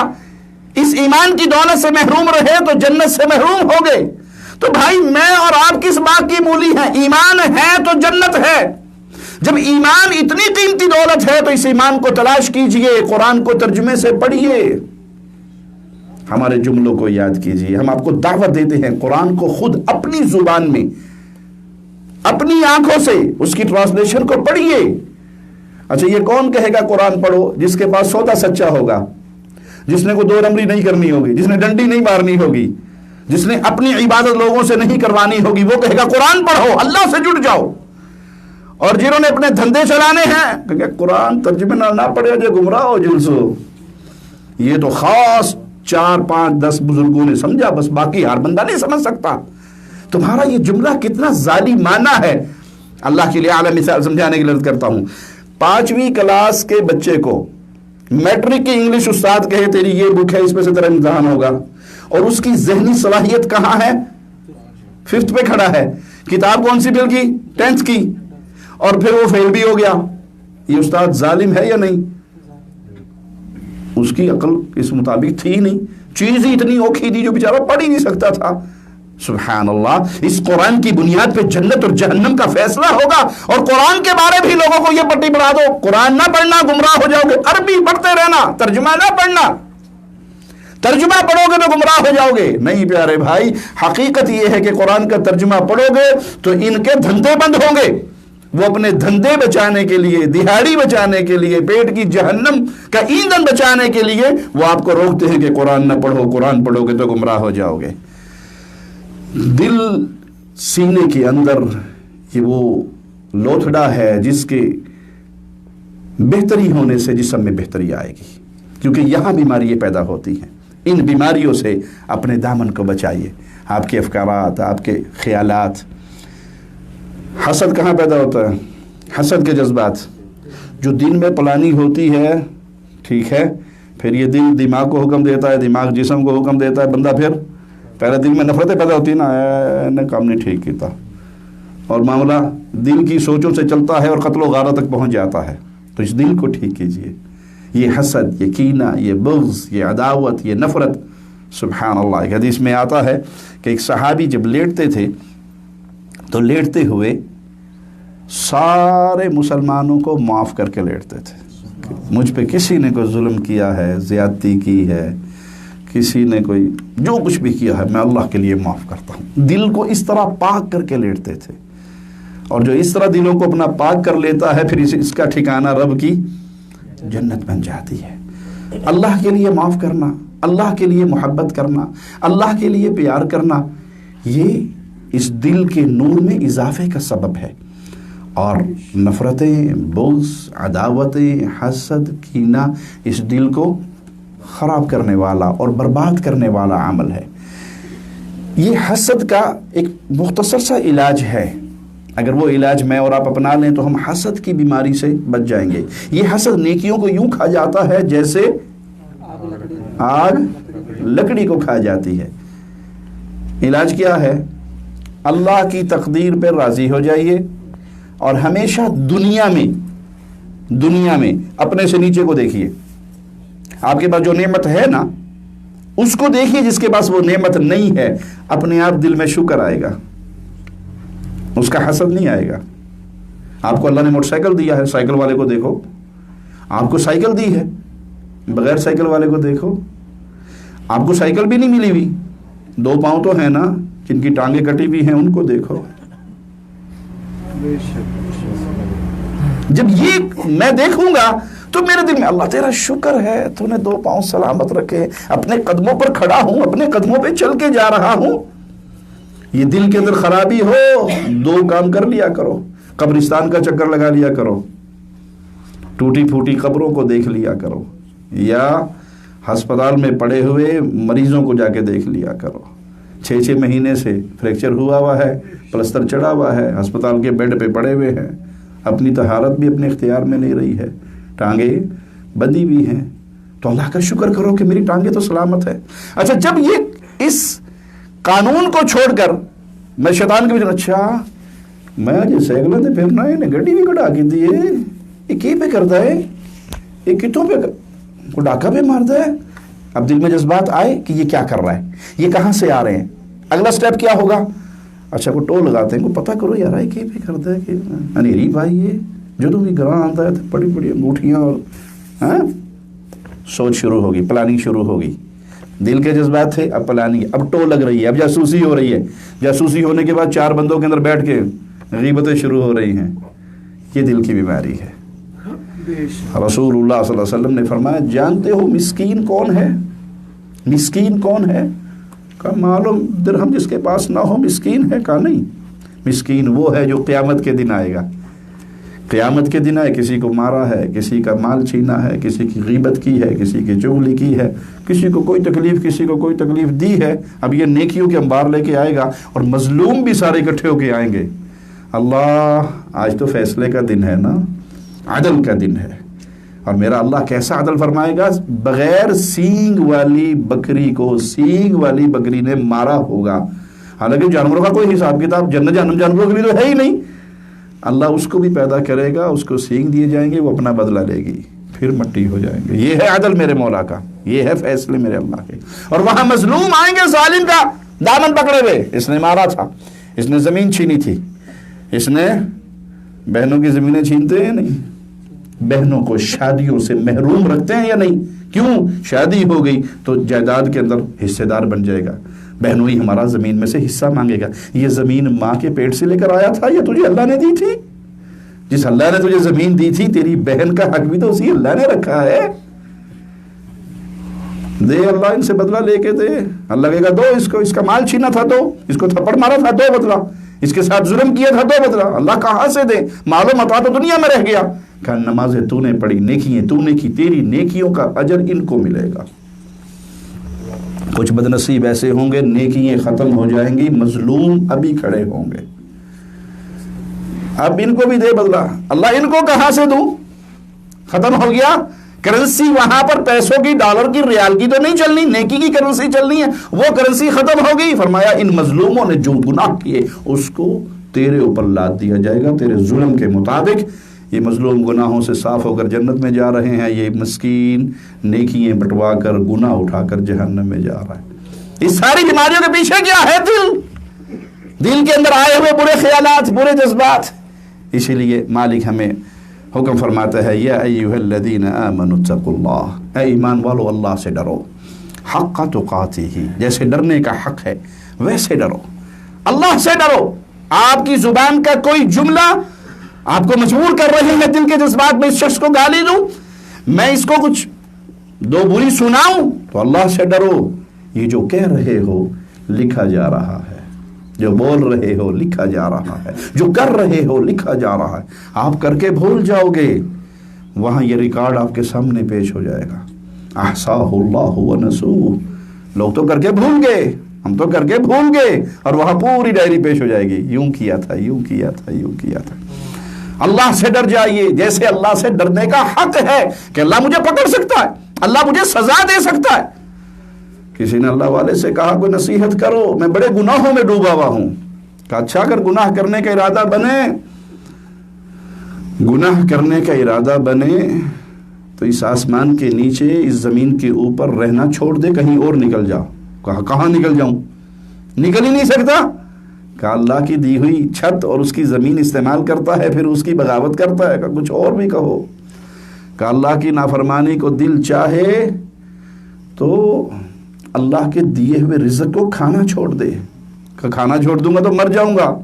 اس ایمان کی دولت سے محروم رہے تو جنت سے محروم ہو گئے. تو بھائی میں اور آپ کس بات کی مولی ہیں؟ ایمان ہے تو جنت ہے. جب ایمان اتنی قیمتی دولت ہے تو اس ایمان کو تلاش کیجئے, قرآن کو ترجمے سے پڑھیے, ہمارے جملوں کو یاد کیجئے. ہم آپ کو دعوت دیتے ہیں قرآن کو خود اپنی زبان میں اپنی آنکھوں سے اس کی ٹرانسلیشن کو پڑھیے. اچھا یہ کون کہے گا قرآن پڑھو؟ جس کے پاس سودا سچا ہوگا, جس نے کوئی دو نمبری نہیں کرنی ہوگی, جس نے ڈنڈی نہیں مارنی ہوگی, جس نے اپنی عبادت لوگوں سے نہیں کروانی ہوگی, وہ کہے گا قرآن پڑھو, اللہ سے جڑ جاؤ. اور جنہوں نے اپنے دھندے چلانے ہیں کہ قرآن ترجمے نہ پڑھے جو گمراہ ہو جلسو. یہ تو خاص 4 5 10 بزرگوں نے سمجھا, بس باقی ہر بندہ نہیں سمجھ سکتا. تمہارا یہ جملہ کتنا ظالمانہ ہے. اللہ کے لیے اعلیٰ مثال سمجھانے کی لذت کرتا ہوں. 5ویں کلاس کے بچے کو میٹرک کی انگلش استاد کہے تیری یہ بک ہے, اس میں سے تیرا امتحان ہوگا, اور اس کی ذہنی صلاحیت کہاں ہے؟ 5th پہ کھڑا ہے. کتاب کون سی فیل کی؟ 10th کی, اور پھر وہ فیل بھی ہو گیا. یہ استاد ظالم ہے یا نہیں؟ اس کی عقل اس مطابق تھی نہیں, چیز ہی اتنی اوکھی تھی جو بیچارہ پڑھ ہی نہیں سکتا تھا. سبحان اللہ. اس قرآن کی بنیاد پہ جنت اور جہنم کا فیصلہ ہوگا. اور قرآن کے بارے بھی لوگوں کو یہ پٹی پڑھا دو, قرآن نہ پڑھنا گمراہ ہو جاؤ گے, عربی پڑھتے رہنا, ترجمہ نہ پڑھنا, ترجمہ پڑھو گے تو گمراہ ہو جاؤ گے. نہیں پیارے بھائی, حقیقت یہ ہے کہ قرآن کا ترجمہ پڑھو گے تو ان کے دھندے بند ہوں گے. وہ اپنے دھندے بچانے کے لیے, دہاڑی بچانے کے لیے, پیٹ کی جہنم کا ایندھن بچانے کے لیے وہ آپ کو روکتے ہیں کہ قرآن نہ پڑھو, قرآن پڑھو گے تو گمراہ ہو جاؤ گے. دل سینے کے اندر یہ وہ لوتھڑا ہے جس کے بہتری ہونے سے جسم میں بہتری آئے گی, کیونکہ یہاں بیماریاں پیدا ہوتی ہیں. ان بیماریوں سے اپنے دامن کو بچائیے. آپ کے افکارات, آپ کے خیالات. حسد کہاں پیدا ہوتا ہے؟ حسد کے جذبات جو دل میں پلانی ہوتی ہے, ٹھیک ہے, پھر یہ دل دماغ کو حکم دیتا ہے, دماغ جسم کو حکم دیتا ہے, بندہ پھر پہلے دل میں نفرتیں پیدا ہوتی ہیں نا, کام نہیں ٹھیک کیتا, اور معاملہ دل کی سوچوں سے چلتا ہے اور قتل و غارت تک پہنچ جاتا ہے. تو اس دل کو ٹھیک کیجئے. یہ حسد, یہ کینہ, یہ بغض, یہ عداوت, یہ نفرت, سبحان اللہ. ایک حدیث میں آتا ہے کہ ایک صحابی جب لیٹتے تھے تو لیٹتے ہوئے سارے مسلمانوں کو معاف کر کے لیٹتے تھے. مجھ پہ کسی نے کوئی ظلم کیا ہے, زیادتی کی ہے, کسی نے کوئی جو کچھ بھی کیا ہے, میں اللہ کے لیے معاف کرتا ہوں. دل کو اس طرح پاک کر کے لیٹتے تھے. اور جو اس طرح دلوں کو اپنا پاک کر لیتا ہے پھر اس کا ٹھکانہ رب کی جنت بن جاتی ہے. اللہ کے لیے معاف کرنا, اللہ کے لیے محبت کرنا, اللہ کے لیے پیار کرنا, یہ اس دل کے نور میں اضافے کا سبب ہے. اور نفرتیں, بغض, عداوتیں, حسد, کینہ اس دل کو خراب کرنے والا اور برباد کرنے والا عمل ہے. یہ حسد کا ایک مختصر سا علاج ہے. اگر وہ علاج میں اور آپ اپنا لیں تو ہم حسد کی بیماری سے بچ جائیں گے. یہ حسد نیکیوں کو یوں کھا جاتا ہے جیسے آگ لکڑی کو کھا جاتی ہے. علاج کیا ہے؟ اللہ کی تقدیر پہ راضی ہو جائیے اور ہمیشہ دنیا میں اپنے سے نیچے کو دیکھیے. آپ کے پاس جو نعمت ہے نا اس کو دیکھیے, جس کے پاس وہ نعمت نہیں ہے اپنے آپ دل میں شکر آئے گا, اس کا حسد نہیں آئے گا. آپ کو اللہ نے موٹر سائیکل دیا ہے، سائیکل والے کو دیکھو. آپ کو سائیکل دی ہے، بغیر سائیکل والے کو دیکھو. آپ کو سائیکل بھی نہیں ملی ہوئی، 2 پاؤں تو ہیں نا، جن کی ٹانگیں کٹی ہوئی ہیں ان کو دیکھو. جب یہ میں دیکھوں گا تو میرے دل میں اللہ تیرا شکر ہے، تو نے 2 پاؤں سلامت رکھے، اپنے قدموں پر کھڑا ہوں، اپنے قدموں پہ چل کے جا رہا ہوں. یہ دل کے اندر خرابی ہو، 2 کام کر لیا کرو. قبرستان کا چکر لگا لیا کرو، ٹوٹی پھوٹی قبروں کو دیکھ لیا کرو، یا ہسپتال میں پڑے ہوئے مریضوں کو جا کے دیکھ لیا کرو. 6 مہینے سے فریکچر ہوا ہے، پلستر چڑھا ہوا ہے، ہسپتال کے بیڈ پہ پڑے ہوئے ہیں، اپنی طہارت بھی اپنے اختیار میں نہیں رہی ہے، ٹانگیں بندھی ہوئی ہیں، تو اللہ کا شکر کرو کہ میری ٹانگیں تو سلامت ہے. اچھا جب یہ اس قانون کو چھوڑ کر میں شیطان کے بھی اچھا میں جی سائیکلوں سے پھرنا ہے، گڈی بھی کٹا کی دی ہے، یہ کی پہ کرتا ہے، یہ کتوں پہ کو ڈاکہ پہ مارتا ہے. اب دل میں جذبات آئے کہ یہ کیا کر رہا ہے، یہ کہاں سے آ رہے ہیں، اگلا سٹیپ کیا ہوگا؟ اچھا کو ٹول لگاتے ہیں، کو پتہ کرو یار یہ کی پہ کرتا ہے کہ انیری بھائی یہ جو بھی گراں آتا ہے بڑی بڑی انگوٹھیاں اور سوچ شروع ہوگی، پلاننگ شروع ہوگی. دل کے جذبات تھے، اب پلاننگ، اب ٹول لگ رہی ہے، اب جاسوسی ہو رہی ہے. جاسوسی ہونے کے بعد 4 بندوں کے اندر بیٹھ کے غیبتیں شروع ہو رہی ہیں. یہ دل کی بیماری ہے. رسول اللہ صلی اللہ علیہ وسلم نے فرمایا جانتے ہو مسکین کون ہے؟ مسکین کون ہے؟ کہا معلوم درہم جس کے پاس نہ ہو مسکین ہے. کہا نہیں، مسکین وہ ہے جو قیامت کے دن آئے گا. قیامت کے دن ہے، کسی کو مارا ہے، کسی کا مال چھینا ہے، کسی کی غیبت کی ہے، کسی کی چغلی کی ہے، کسی کو کوئی تکلیف، کسی کو کوئی تکلیف دی ہے. اب یہ نیکیوں کے انبار لے کے آئے گا اور مظلوم بھی سارے اکٹھے ہو کے آئیں گے. اللہ آج تو فیصلے کا دن ہے نا، عدل کا دن ہے. اور میرا اللہ کیسا عدل فرمائے گا؟ بغیر سینگ والی بکری کو سینگ والی بکری نے مارا ہوگا. حالانکہ جانوروں کا کوئی حساب کتاب جنت جہنم جانوروں کے لیے تو ہے ہی نہیں. اللہ اس کو بھی پیدا کرے گا، اس کو سینگ دیے جائیں گے، وہ اپنا بدلہ لے گی، پھر مٹی ہو جائیں گے. یہ ہے عدل میرے مولا کا، یہ ہے فیصلے میرے اللہ کے. اور وہاں مظلوم آئیں گے ظالم کا دامن پکڑے ہوئے، اس نے مارا تھا، اس نے زمین چھینی تھی، اس نے بہنوں کی زمینیں چھینتے ہیں نہیں، بہنوں کو شادیوں سے محروم رکھتے ہیں یا نہیں؟ کیوں؟ شادی ہو گئی تو جائیداد کے اندر حصے دار بن جائے گا، بہنوں ہی ہمارا زمین میں سے حصہ مانگے گا. یہ زمین ماں کے پیٹ سے لے کر آیا تھا یا تجھے اللہ نے دی تھی؟ جس اللہ نے تجھے زمین دی تھی تیری بہن کا حق بھی تو اسی اللہ نے رکھا ہے. دے اللہ ان سے بدلہ لے کے دے. اللہ کہے گا دو اس کو، اس کا مال چھینا تھا دو، اس کو تھپڑ مارا تھا دو بدلہ، اس کے ساتھ ظلم کیا تھا دو بدلہ. اللہ کہاں سے دے؟ مال و متاع تو دنیا میں رہ گیا. کہا نمازیں تو نے پڑھی، نیکیاں تو نے کی، تیری نیکیوں کا اجر ان کو ملے گا. کچھ بدنصیب ایسے ہوں گے نیکیاں ختم ہو جائیں گی، مظلوم ابھی کھڑے ہوں گے. اب ان کو بھی دے بدلہ. اللہ ان کو کہاں سے دوں؟ ختم ہو گیا. کرنسی وہاں پر پیسوں کی، ڈالر کی، ریال کی تو نہیں چلنی، نیکی کی کرنسی چلنی ہے. وہ کرنسی ختم ہو گئی. فرمایا ان مظلوموں نے جو گناہ کیے اس کو تیرے اوپر لاد دیا جائے گا تیرے ظلم کے مطابق. یہ مظلوم گناہوں سے صاف ہو کر جنت میں جا رہے ہیں، یہ مسکین نیکیاں بٹوا کر گناہ اٹھا کر جہنم میں جا رہا ہے. اس ساری بیماریوں کے پیچھے کیا ہے؟ دل کے اندر آئے ہوئے برے خیالات، برے جذبات. اسی لیے مالک ہمیں حکم فرماتا ہے یا ایھا الذین آمنوا اتقوا اللہ، اے ایمان والو اللہ سے ڈرو، حق تقاتہ، جیسے ڈرنے کا حق ہے ویسے ڈرو، اللہ سے ڈرو. آپ کی زبان کا کوئی جملہ آپ کو مجبور کر رہے ہیں دل کے جذبات میں اس شخص کو گالی دوں، میں اس کو کچھ دو بری سناؤں، تو اللہ سے ڈرو. یہ جو کہہ رہے ہو لکھا جا رہا ہے، جو بول رہے ہو لکھا جا رہا ہے، جو کر رہے ہو لکھا جا رہا ہے. آپ کر کے بھول جاؤ گے، وہاں یہ ریکارڈ آپ کے سامنے پیش ہو جائے گا. احصاہ اللہ ونسوہ، لوگ تو کر کے بھول گئے، ہم تو کر کے بھول گئے، اور وہاں پوری ڈائری پیش ہو جائے گی، یوں کیا تھا، یوں کیا تھا، یوں کیا تھا. اللہ سے ڈر جائیے جیسے اللہ سے ڈرنے کا حق ہے کہ اللہ مجھے پکڑ سکتا ہے، اللہ مجھے سزا دے سکتا ہے. کسی نے اللہ والے سے کہا کوئی نصیحت کرو، میں بڑے گناہوں میں ڈوبا ہوا ہوں. کہا اچھا اگر گناہ کرنے کا ارادہ بنے، گناہ کرنے کا ارادہ بنے تو اس آسمان کے نیچے، اس زمین کے اوپر رہنا چھوڑ دے، کہیں اور نکل جاؤ. کہا کہاں نکل جاؤں؟ نکل ہی نہیں سکتا. کہ اللہ کی دی ہوئی چھت اور اس کی زمین استعمال کرتا ہے پھر اس کی بغاوت کرتا ہے؟ کہ کچھ اور بھی کہو، کہ اللہ کی نافرمانی کو دل چاہے تو اللہ کے دیے ہوئے رزق کو کھانا چھوڑ دے، کہ کھانا چھوڑ دوں گا تو مر جاؤں گا.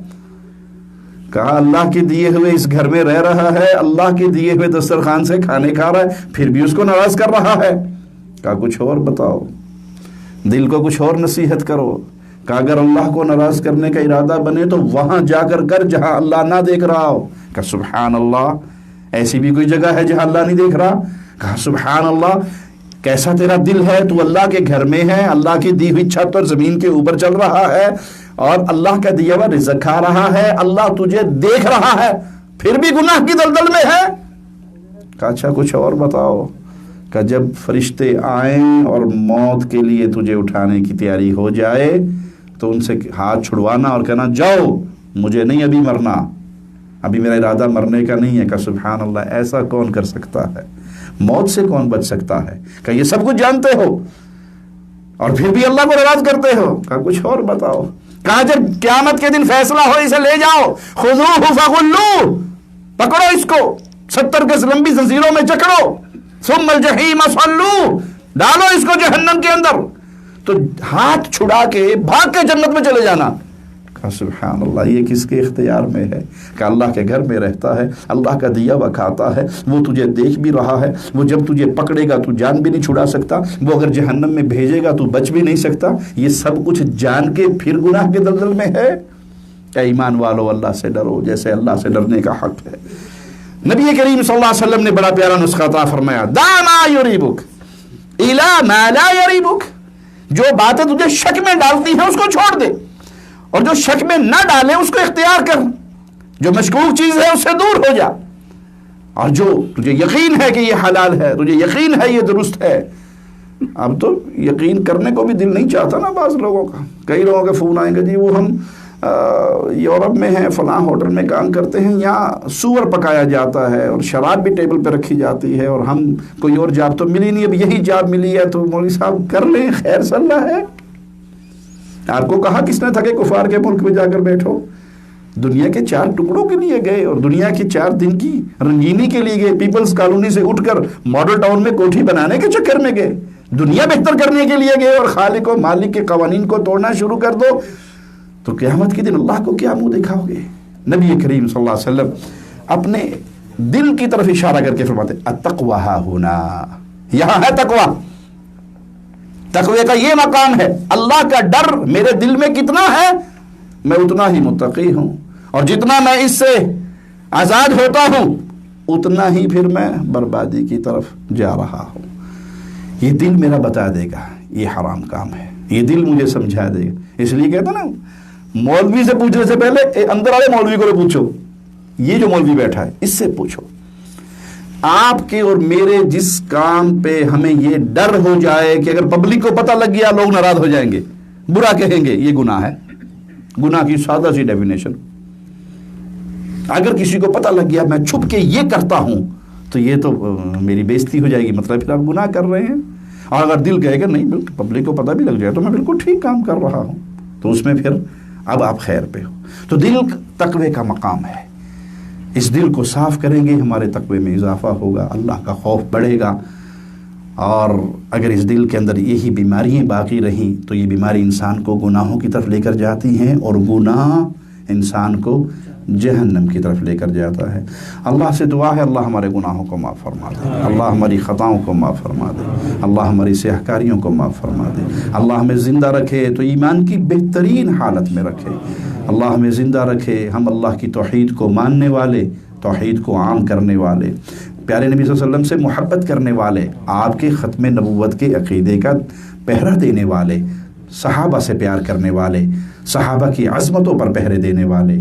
کہا اللہ کے دیے ہوئے اس گھر میں رہ رہا ہے، اللہ کے دیے ہوئے دسترخوان سے کھانے کھا رہا ہے، پھر بھی اس کو ناراض کر رہا ہے. کہا کچھ اور بتاؤ، دل کو کچھ اور نصیحت کرو. کہ اگر اللہ کو ناراض کرنے کا ارادہ بنے تو وہاں جا کر جہاں اللہ نہ دیکھ رہا ہو. کہ سبحان اللہ، ایسی بھی کوئی جگہ ہے جہاں اللہ نہیں دیکھ رہا؟ کہا سبحان اللہ، کیسا تیرا دل ہے، تو اللہ کے گھر میں ہے، اللہ کی دی ہوئی چھت اور زمین کے اوپر چل رہا ہے اور اللہ کا دیا ہوا رزق کھا رہا ہے، اللہ تجھے دیکھ رہا ہے، پھر بھی گناہ کی دلدل میں ہے. کہا اچھا کچھ اور بتاؤ. کہ جب فرشتے آئیں اور موت کے لیے تجھے اٹھانے کی تیاری ہو جائے تو ان سے ہاتھ چھڑوانا اور کہنا جاؤ، مجھے نہیں ابھی مرنا، ابھی میرا ارادہ مرنے کا نہیں ہے. کہ سبحان اللہ، ایسا کون کر سکتا ہے؟ موت سے کون بچ سکتا ہے؟ کہ یہ سب کچھ جانتے ہو اور پھر بھی اللہ کو ناراض کرتے ہو. کہا کچھ اور بتاؤ. کہا جب قیامت کے دن فیصلہ ہو اسے لے جاؤ، خذوہ فغلوہ، پکڑو اس کو 70 گز لمبی زنجیروں میں جکڑو، ثم الجحیم صلوہ، ڈالو اس کو جہنم کے اندر، تو ہاتھ چھڑا کے بھاگ کے جنت میں چلے جانا. کہا سبحان اللہ، یہ کس کے اختیار میں ہے؟ کہ اللہ کے گھر میں رہتا ہے، اللہ کا دیا ہوا کھاتا ہے، وہ تجھے دیکھ بھی رہا ہے، وہ جب تجھے پکڑے گا تو جان بھی نہیں چھڑا سکتا، وہ اگر جہنم میں بھیجے گا تو بچ بھی نہیں سکتا. یہ سب کچھ جان کے پھر گناہ کے دلدل میں ہے. کہ ایمان والو اللہ سے ڈرو جیسے اللہ سے ڈرنے کا حق ہے. نبی کریم صلی اللہ علیہ وسلم نے بڑا پیارا نسخہ عطا فرمایا، دع ما یریبک الی ما لا یریبک، جو باتیں تجھے شک میں ڈالتی ہیں اس کو چھوڑ دے، اور جو شک میں نہ ڈالے اس کو اختیار کر. جو مشکوک چیز ہے اس سے دور ہو جا، اور جو تجھے یقین ہے کہ یہ حلال ہے، تجھے یقین ہے یہ درست ہے. اب تو یقین کرنے کو بھی دل نہیں چاہتا نا بعض لوگوں کا. کئی لوگوں کے فون آئیں گے، جی وہ ہم یورپ میں ہیں، فلاں ہوٹل میں کام کرتے ہیں، یہاں سور پکایا جاتا ہے اور شراب بھی ٹیبل پہ رکھی جاتی ہے، اور ہم کوئی اور جاب تو ملی نہیں، اب یہی جاب ملی ہے تو مولوی صاحب کر لیں، خیر صلی اللہ ہے. آپ کو کہا کس نے تھا کہ کفار کے ملک میں جا کر بیٹھو؟ دنیا کے 4 ٹکڑوں کے لیے گئے اور دنیا کی 4 دن کی رنگینی کے لیے گئے، پیپلز کالونی سے اٹھ کر ماڈل ٹاؤن میں کوٹھی بنانے کے چکر میں گئے، دنیا بہتر کرنے کے لیے گئے، اور خالق و مالک کے قوانین کو توڑنا شروع کر دو تو قیامت کے دن اللہ کو کیا منہ دکھاؤ گے؟ نبی کریم صلی اللہ علیہ وسلم اپنے دل کی طرف اشارہ کر کے فرماتے التقوی ہا ہونا، یہاں ہے تقوی. تقوی کا یہ مقام ہے، اللہ کا ڈر میرے دل میں کتنا ہے میں اتنا ہی متقی ہوں، اور جتنا میں اس سے آزاد ہوتا ہوں اتنا ہی پھر میں بربادی کی طرف جا رہا ہوں. یہ دل میرا بتا دے گا یہ حرام کام ہے، یہ دل مجھے سمجھا دے گا. اس لیے کہتا نا، مولوی سے پوچھنے سے پہلے اندر والے مولوی کو پوچھو، یہ جو مولوی بیٹھا ہے اس سے پوچھو. آپ کے اور میرے جس کام پہ ہمیں یہ ڈر ہو جائے کہ اگر پبلک کو پتہ لگ گیا لوگ ناراض ہو جائیں گے، برا کہیں گے، یہ گناہ ہے. گناہ کی سادہ سی ڈیفینیشن، اگر کسی کو پتہ لگ گیا میں چھپ کے یہ کرتا ہوں تو یہ تو میری بےزتی ہو جائے گی، مطلب پھر آپ گناہ کر رہے ہیں. اور اگر دل کہے گا نہیں بالکل پبلک کو پتہ بھی لگ جائے تو میں بالکل ٹھیک کام کر رہا ہوں، تو اس میں پھر اب آپ خیر پہ ہو. تو دل تقوی کا مقام ہے. اس دل کو صاف کریں گے ہمارے تقوی میں اضافہ ہوگا، اللہ کا خوف بڑھے گا. اور اگر اس دل کے اندر یہی بیماریاں باقی رہیں تو یہ بیماری انسان کو گناہوں کی طرف لے کر جاتی ہیں، اور گناہ انسان کو جہنم کی طرف لے کر جاتا ہے. اللہ سے دعا ہے اللہ ہمارے گناہوں کو معاف فرما دے، اللہ ہماری خطاؤں کو معاف فرما دے، اللہ ہماری سیاہ کاریوں کو معاف فرما دے. اللہ ہمیں زندہ رکھے تو ایمان کی بہترین حالت میں رکھے. اللہ ہمیں زندہ رکھے ہم اللہ کی توحید کو ماننے والے، توحید کو عام کرنے والے، پیارے نبی صلی اللہ علیہ وسلم سے محبت کرنے والے، آپ کے ختم نبوت کے عقیدے کا پہرا دینے والے، صحابہ سے پیار کرنے والے، صحابہ کی عظمتوں پر پہرے دینے والے،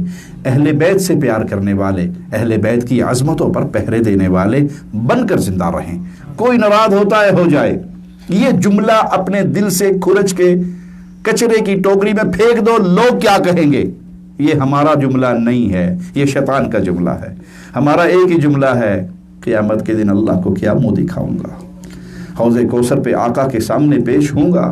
اہل بیت سے پیار کرنے والے، اہل بیت کی عظمتوں پر پہرے دینے والے بن کر زندہ رہیں. کوئی ناراض ہوتا ہے ہو جائے، یہ جملہ اپنے دل سے کھرچ کے کچرے کی ٹوکری میں پھینک دو، لوگ کیا کہیں گے. یہ ہمارا جملہ نہیں ہے، یہ شیطان کا جملہ ہے. ہمارا ایک ہی جملہ ہے، قیامت کے دن اللہ کو کیا منہ دکھاؤں گا، حوض کوثر پہ آقا کے سامنے پیش ہوں گا،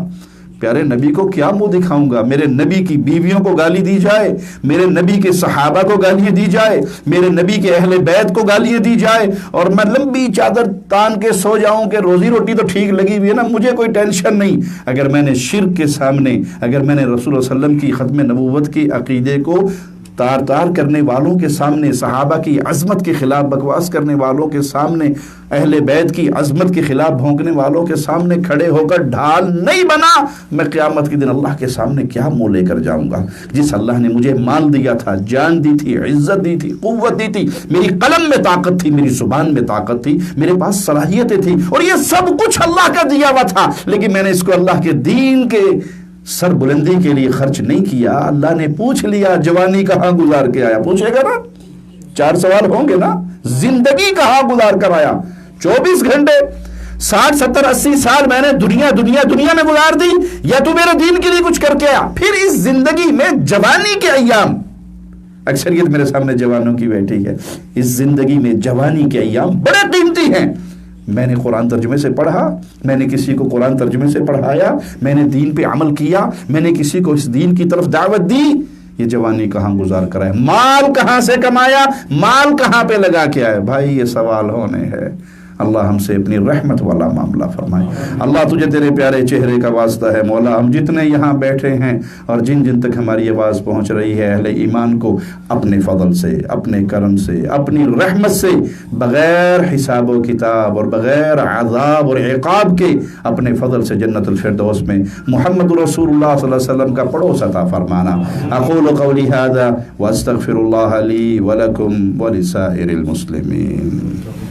پیارے نبی کو کیا منہ دکھاؤں گا؟ میرے نبی کی بیویوں کو گالی دی جائے، میرے نبی کے صحابہ کو گالیاں دی جائے، میرے نبی کے اہل بیت کو گالیاں دی جائے، اور میں لمبی چادر تان کے سو جاؤں کہ روزی روٹی تو ٹھیک لگی ہوئی ہے نا، مجھے کوئی ٹینشن نہیں۔ اگر میں نے شرک کے سامنے، اگر میں نے رسول اللہ صلی اللہ علیہ وسلم کی ختم نبوت کی عقیدے کو تار تار کرنے والوں کے سامنے، صحابہ کی عظمت کے خلاف بکواس کرنے والوں کے سامنے، اہل بیت کی عظمت کے خلاف بھونکنے والوں کے سامنے کھڑے ہو کر ڈھال نہیں بنا، میں قیامت کے دن اللہ کے سامنے کیا منہ لے کر جاؤں گا؟ جس اللہ نے مجھے مال دیا تھا، جان دی تھی، عزت دی تھی، قوت دی تھی، میری قلم میں طاقت تھی، میری زبان میں طاقت تھی، میرے پاس صلاحیتیں تھیں، اور یہ سب کچھ اللہ کا دیا ہوا تھا، لیکن میں نے اس کو اللہ کے دین کے سر بلندی کے لیے خرچ نہیں کیا۔ اللہ نے پوچھ لیا جوانی کہاں گزار کے آیا؟ پوچھے گا نا، 4 سوال ہوں گے نا، زندگی کہاں گزار کر آیا؟ 24 گھنٹے 60 70 80 سال میں نے دنیا میں گزار دی، یا تو میرے دین کے لیے کچھ کر کے آیا؟ پھر اس زندگی میں جوانی کے ایام، اکثریت میرے سامنے جوانوں کی بیٹھی ہے، اس زندگی میں جوانی کے ایام بڑے قیمتی ہیں۔ میں نے قرآن ترجمے سے پڑھا، میں نے کسی کو قرآن ترجمے سے پڑھایا، میں نے دین پہ عمل کیا، میں نے کسی کو اس دین کی طرف دعوت دی، یہ جوانی کہاں گزار کر آئے؟ مال کہاں سے کمایا؟ مال کہاں پہ لگا کے آئے؟ بھائی یہ سوال ہونے ہیں۔ اللہ ہم سے اپنی رحمت والا معاملہ فرمائے۔ اللہ تجھے تیرے پیارے چہرے کا واسطہ ہے مولا، ہم جتنے یہاں بیٹھے ہیں اور جن جن تک ہماری آواز پہنچ رہی ہے، اہل ایمان کو اپنے فضل سے، اپنے کرم سے، اپنی رحمت سے، بغیر حساب و کتاب اور بغیر عذاب اور عقاب کے اپنے فضل سے جنت الفردوس میں محمد رسول اللہ صلی اللہ علیہ وسلم کا پڑوس عطا فرمانا۔ اقول قولی ھذا واستغفر اللہ لی ولکم ولسائر المسلمین۔